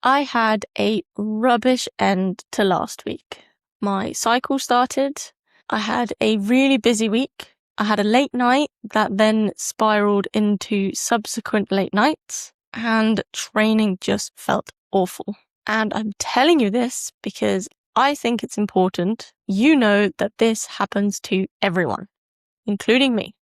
I had a rubbish end to last week. My cycle started. I had a really busy week. I had a late night that then spiraled into subsequent late nights, and training just felt awful. And I'm telling you this because I think it's important you know that this happens to everyone, including me.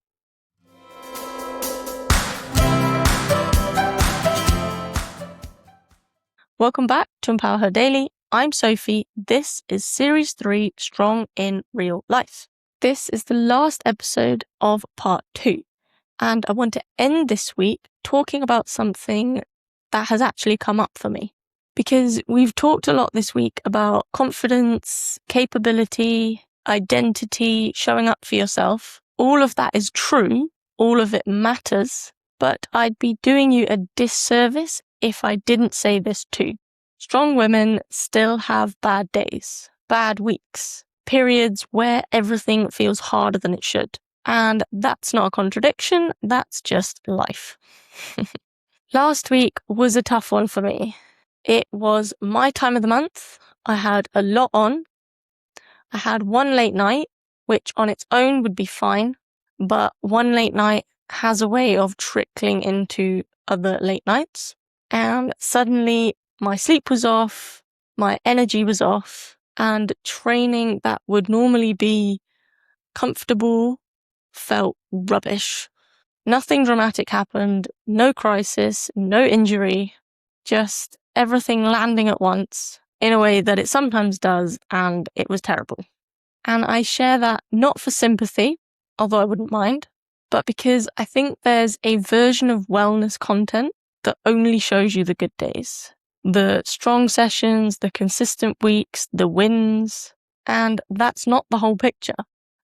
Welcome back to Empower Her Daily. I'm Sophie. This is Series 3, Strong in Real Life. This is the last episode of Part 2, and I want to end this week talking about something that has actually come up for me. Because we've talked a lot this week about confidence, capability, identity, showing up for yourself. All of that is true. All of it matters. But I'd be doing you a disservice if I didn't say this too. Strong women still have bad days, bad weeks, periods where everything feels harder than it should. And that's not a contradiction, that's just life. Last week was a tough one for me. It was my time of the month. I had a lot on. I had one late night, which on its own would be fine, but one late night has a way of trickling into other late nights. And suddenly my sleep was off, my energy was off, and training that would normally be comfortable felt rubbish. Nothing dramatic happened, no crisis, no injury, just everything landing at once in a way that it sometimes does, and it was terrible. And I share that not for sympathy, although I wouldn't mind, but because I think there's a version of wellness content that only shows you the good days. The strong sessions, the consistent weeks, the wins, and that's not the whole picture.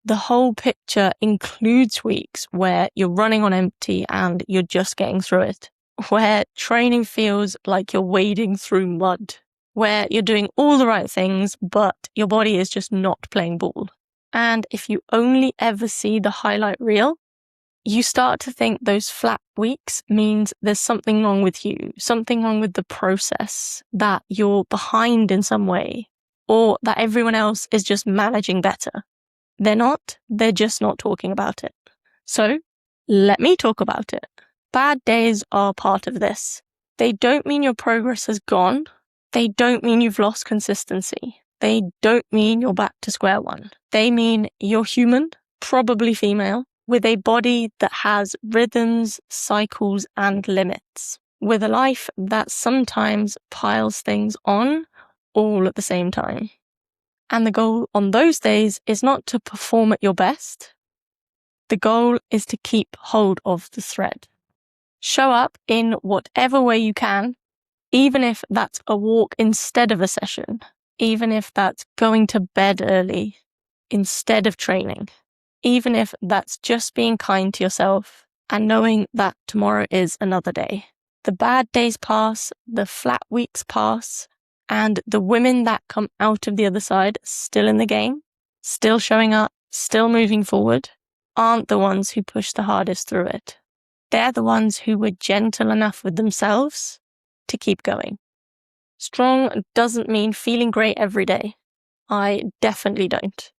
The whole picture includes weeks where you're running on empty and you're just getting through it, where training feels like you're wading through mud, where you're doing all the right things, but your body is just not playing ball. And if you only ever see the highlight reel, you start to think those flat weeks means there's something wrong with you, something wrong with the process, that you're behind in some way, or that everyone else is just managing better. They're not, they're just not talking about it. So, let me talk about it. Bad days are part of this. They don't mean your progress has gone. They don't mean you've lost consistency. They don't mean you're back to square one. They mean you're human, probably female, with a body that has rhythms, cycles, and limits, with a life that sometimes piles things on all at the same time. And the goal on those days is not to perform at your best. The goal is to keep hold of the thread. Show up in whatever way you can, even if that's a walk instead of a session, even if that's going to bed early instead of training, even if that's just being kind to yourself and knowing that tomorrow is another day. The bad days pass, the flat weeks pass, and the women that come out of the other side still in the game, still showing up, still moving forward, aren't the ones who push the hardest through it. They're the ones who were gentle enough with themselves to keep going. Strong doesn't mean feeling great every day. I definitely don't.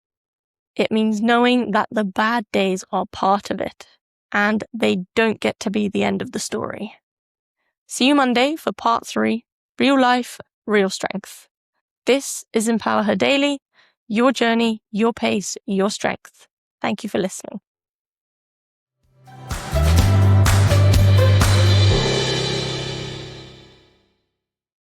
It means knowing that the bad days are part of it, and they don't get to be the end of the story. See you Monday for Part 3, Real Life, Real Strength. This is Empower Her Daily, your journey, your pace, your strength. Thank you for listening.